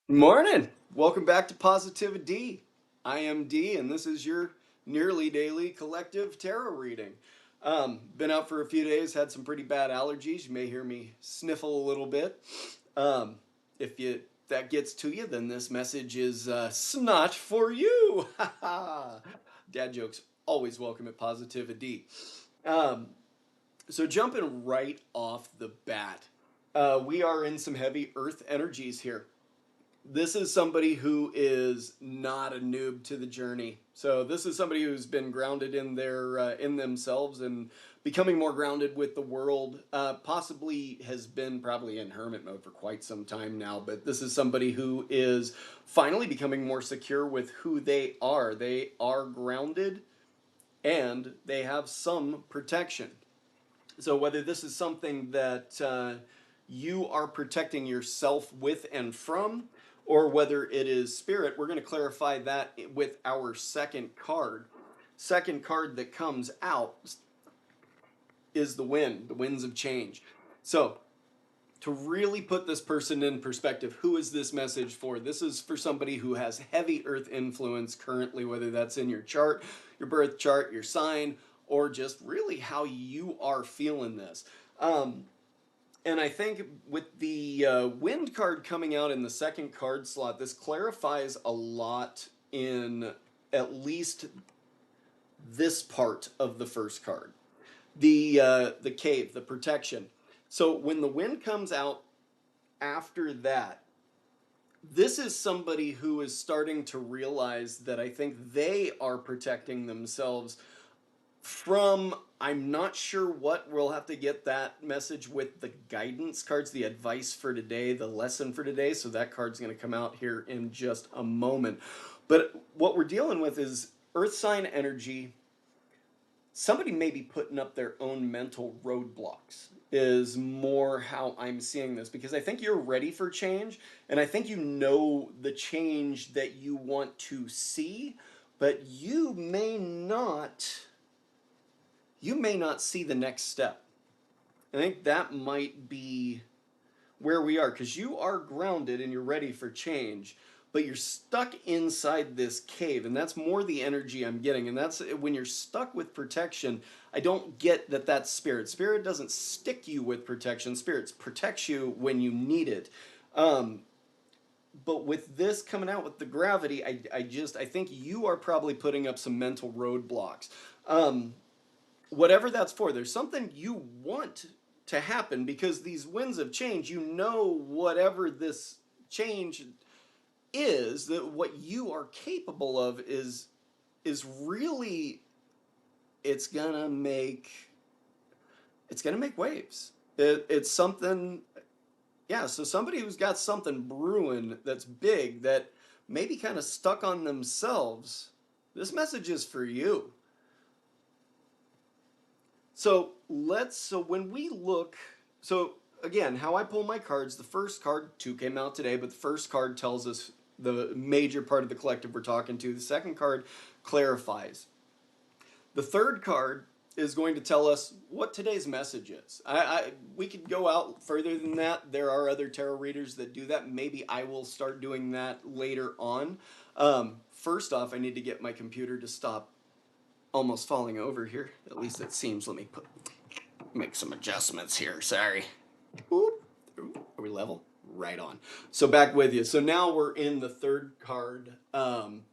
Morning. Welcome back to Positivity. I am D, and this is your nearly daily collective tarot reading. Been out for a few days, had some pretty bad allergies. You may hear me sniffle a little bit. Um, if that gets to you, then this message is snot for you. Dad jokes always welcome at Positivity. Um, so jumping right off the bat, we are in some heavy Earth energies here. This is somebody who is not a noob to the journey. So this is somebody who's been grounded in their in themselves and becoming more grounded with the world. Possibly has been probably in hermit mode for quite some time now, but this is somebody who is finally becoming more secure with who they are. They are grounded and they have some protection. So whether this is something that you are protecting yourself with and from, or whether it is spirit, we're going to clarify that with our second card. Second card that comes out is the wind, the winds of change. So to really put this person in perspective, who is this message for? This is for somebody who has heavy earth influence currently, whether that's in your chart, your birth chart, your sign, or just really how you are feeling this. Um, and I think with the wind card coming out in the second card slot, this clarifies a lot in at least this part of the first card. The cave, the protection. So when the wind comes out after that, this is somebody who is starting to realize that I think they are protecting themselves from, I'm not sure what. We'll have to get that message with the guidance cards, the advice for today, the lesson for today. So that card's going to come out here in just a moment. But what we're dealing with is earth sign energy. Somebody may be putting up their own mental roadblocks, is more how I'm seeing this, because I think you're ready for change and I think you know the change that you want to see, but you may not see the next step. I think that might be where we are, because you are grounded and you're ready for change, but you're stuck inside this cave, and that's more the energy I'm getting. And that's when you're stuck with protection. I don't get that that's spirit. Spirit doesn't stick you with protection. Spirit protects you when you need it. Um, but with this coming out with the gravity, I think you are probably putting up some mental roadblocks. Um, Whatever that's for, there's something you want to happen, because these winds of change, you know, whatever this change is, that what you are capable of is really, it's gonna make it's gonna make waves. It's something, yeah. So somebody who's got something brewing that's big, that maybe kind of stuck on themselves, this message is for you. So when we look, so again, how I pull my cards, the first card, two came out today, but the first card tells us the major part of the collective we're talking to. The second card clarifies. The third card is going to tell us what today's message is. We could go out further than that. There are other tarot readers that do that. Maybe I will start doing that later on. First off, I need to get my computer to stop almost falling over here. At least it seems. Let me make some adjustments here. Sorry. Oop. Are we level? Right on. So back with you. So now we're in the third card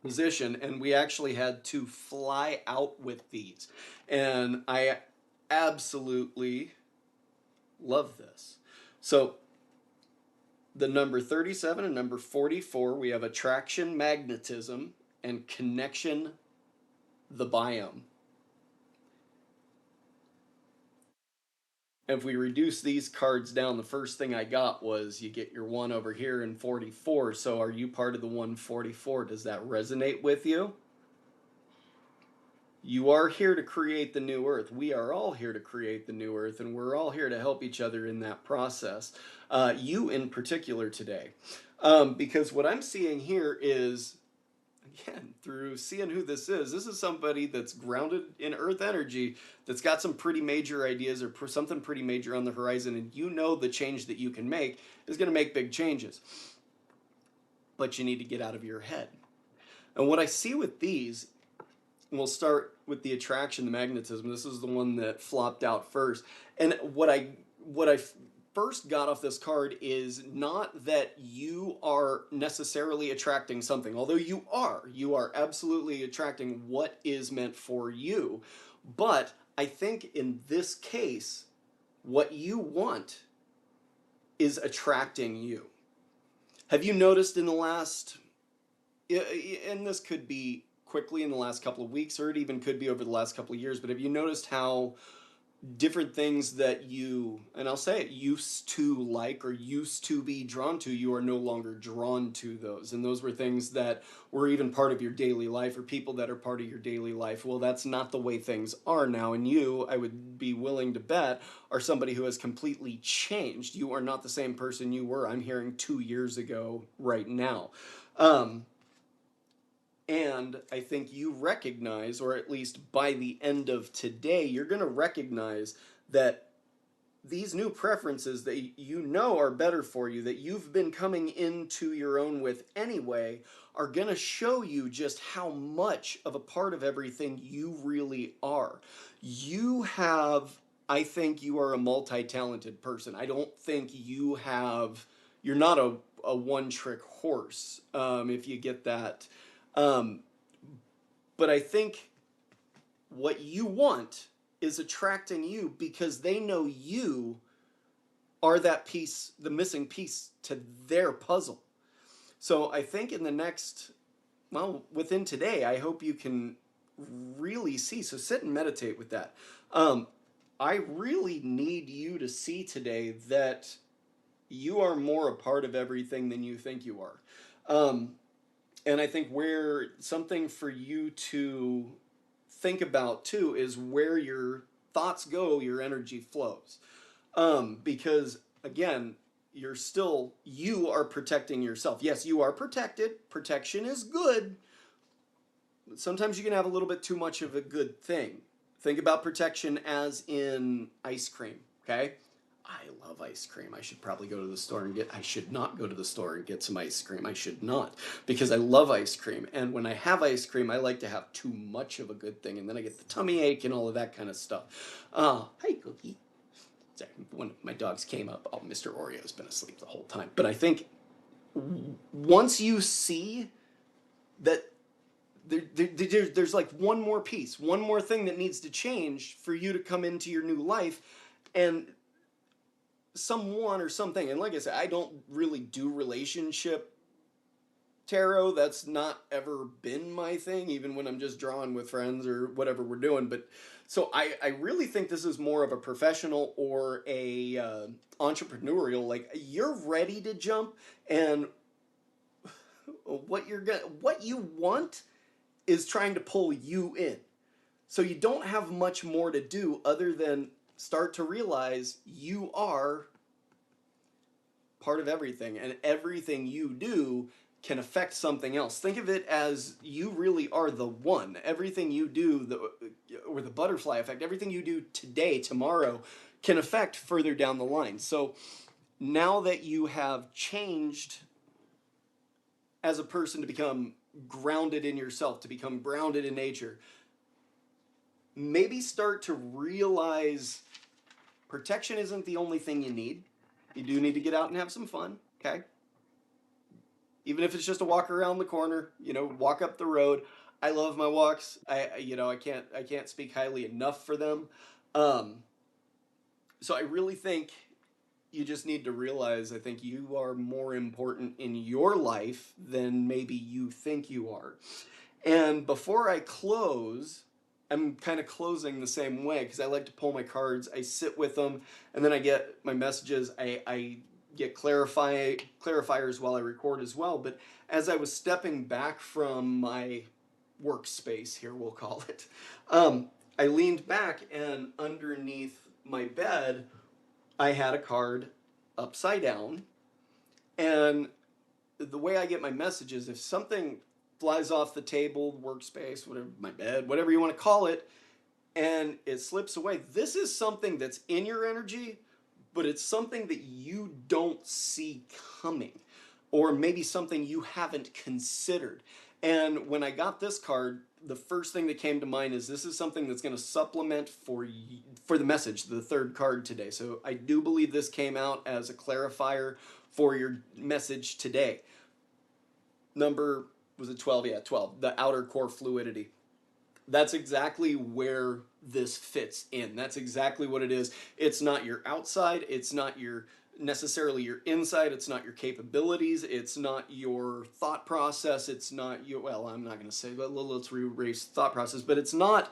position, and we actually had to fly out with these. And I absolutely love this. So the number 37 and number 44, we have attraction, magnetism, and connection, the biome. If we reduce these cards down, the first thing I got was you get your 1 over here in 44. So are you part of the 144? Does that resonate with you? You are here to create the new earth. We are all here to create the new earth, and we're all here to help each other in that process. You in particular today. Because what I'm seeing here is, again, through seeing who this is somebody that's grounded in earth energy, that's got some pretty major ideas, or something pretty major on the horizon, and you know the change that you can make is going to make big changes. but you need to get out of your head. And what I see with these, we'll start with the attraction, the magnetism. This is the one that flopped out first. And what I first got off this card is not that you are necessarily attracting something, although you are absolutely attracting what is meant for you. But I think in this case, what you want is attracting you. Have you noticed in the last, and this could be quickly in the last couple of weeks, or it even could be over the last couple of years, but have you noticed how different things that you, and I'll say it, used to like or used to be drawn to, you are no longer drawn to those? And those were things that were even part of your daily life, or people that are part of your daily life. Well, that's not the way things are now. And you, I would be willing to bet, are somebody who has completely changed. You are not the same person you were, I'm hearing, 2 years ago right now. And I think you recognize, or at least by the end of today, you're going to recognize that these new preferences that you know are better for you, that you've been coming into your own with anyway, are going to show you just how much of a part of everything you really are. You have, I think you are a multi-talented person. I don't think you're not a one-trick horse, if you get that. But I think what you want is attracting you because they know you are that piece, the missing piece to their puzzle. So I think in the next, well, within today, I hope you can really see. So sit and meditate with that. I really need you to see today that you are more a part of everything than you think you are. And I think where something for you to think about too is where your thoughts go, your energy flows. Because again, you are protecting yourself. Yes, you are protected. Protection is good. But sometimes you can have a little bit too much of a good thing. Think about protection as in ice cream, okay? I love ice cream. I should probably go to the store I should not go to the store and get some ice cream. I should not, because I love ice cream. And when I have ice cream, I like to have too much of a good thing. And then I get the tummy ache and all of that kind of stuff. Hi, Cookie. Sorry, when my dogs came up, Mr. Oreo's been asleep the whole time. But I think once you see that there's like one more piece, one more thing that needs to change for you to come into your new life, and someone or something, and like I said, I don't really do relationship tarot. That's not ever been my thing, even when I'm just drawing with friends or whatever we're doing. But so I really think this is more of a professional or a entrepreneurial, like you're ready to jump, and what you want is trying to pull you in. So you don't have much more to do other than start to realize you are part of everything, and everything you do can affect something else. Think of it as you really are the one. Everything you do, or the butterfly effect, everything you do today, tomorrow, can affect further down the line. So now that you have changed as a person to become grounded in yourself, to become grounded in nature, maybe start to realize protection isn't the only thing you need. You do need to get out and have some fun, okay? Even if it's just a walk around the corner, walk up the road. I love my walks. I can't speak highly enough for them. So I really think you just need to realize, I think you are more important in your life than maybe you think you are. And before I close, I'm kind of closing the same way because I like to pull my cards. I sit with them, and then I get my messages. I get clarifiers while I record as well. But as I was stepping back from my workspace here, we'll call it, I leaned back, and underneath my bed, I had a card upside down. And the way I get my messages, if something flies off the table, workspace, whatever, my bed, whatever you want to call it, and it slips away, this is something that's in your energy, but it's something that you don't see coming. or maybe something you haven't considered. And when I got this card, the first thing that came to mind is this is something that's going to supplement for the message, the third card today. So I do believe this came out as a clarifier for your message today. Number, was it 12? Yeah, 12. The outer core fluidity. That's exactly where this fits in. That's exactly what it is. It's not your outside, it's not your necessarily your inside, it's not your capabilities, it's not your thought process, it's not your, well, I'm not going to say, but let's erase thought process, but it's not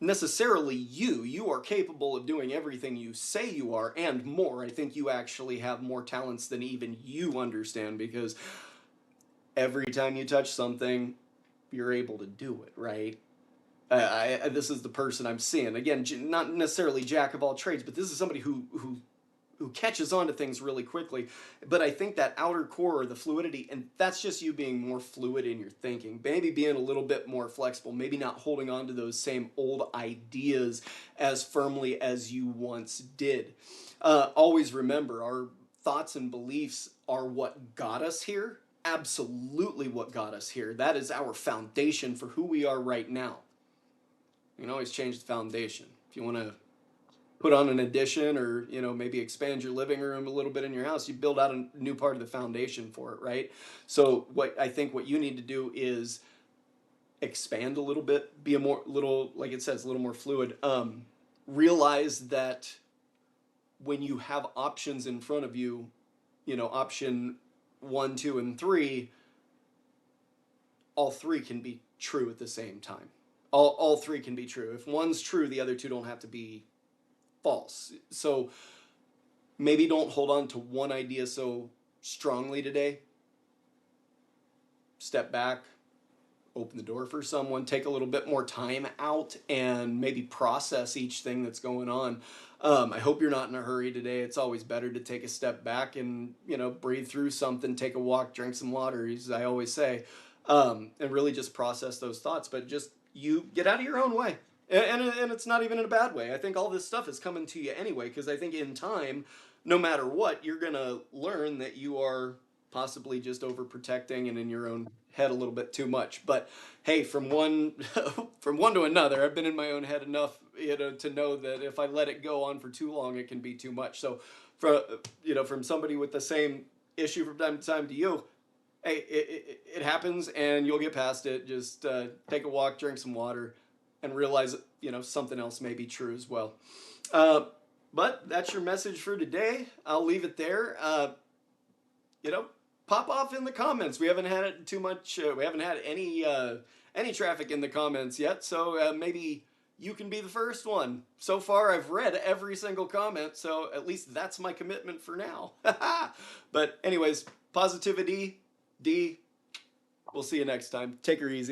necessarily you. You are capable of doing everything you say you are and more. I think you actually have more talents than even you understand, because every time you touch something, you're able to do it, right? This is the person I'm seeing. Again, not necessarily jack of all trades, but this is somebody who catches on to things really quickly. But I think that outer core, the fluidity, and that's just you being more fluid in your thinking, maybe being a little bit more flexible, maybe not holding on to those same old ideas as firmly as you once did. Always remember, our thoughts and beliefs are what got us here. Absolutely what got us here. That is our foundation for who we are right now. You can always change the foundation. If you want to put on an addition, or maybe expand your living room a little bit in your house, you build out a new part of the foundation for it, right? So what you need to do is expand a little bit, be a more little, like it says, a little more fluid. Realize that when you have options in front of you, option 1, 2, and 3, all 3 can be true at the same time. All 3 can be true. If one's true, the other 2 don't have to be false. So maybe don't hold on to one idea so strongly today. Step back, open the door for someone, take a little bit more time out, and maybe process each thing that's going on. I hope you're not in a hurry today. It's always better to take a step back and breathe through something, take a walk, drink some water, as I always say, and really just process those thoughts. But just you get out of your own way. And it's not even in a bad way. I think all this stuff is coming to you anyway, because I think in time, no matter what, you're going to learn that you are possibly just overprotecting and in your own head a little bit too much. But hey, from one from one to another, I've been in my own head enough, to know that if I let it go on for too long, it can be too much. So, from somebody with the same issue from time to time to you, hey, it happens, and you'll get past it. Just take a walk, drink some water, and realize something else may be true as well. But that's your message for today. I'll leave it there. Pop off in the comments. We haven't had it too much. We haven't had any traffic in the comments yet, so maybe you can be the first one. So far, I've read every single comment, so at least that's my commitment for now. But anyways, positivity, D. We'll see you next time. Take her easy.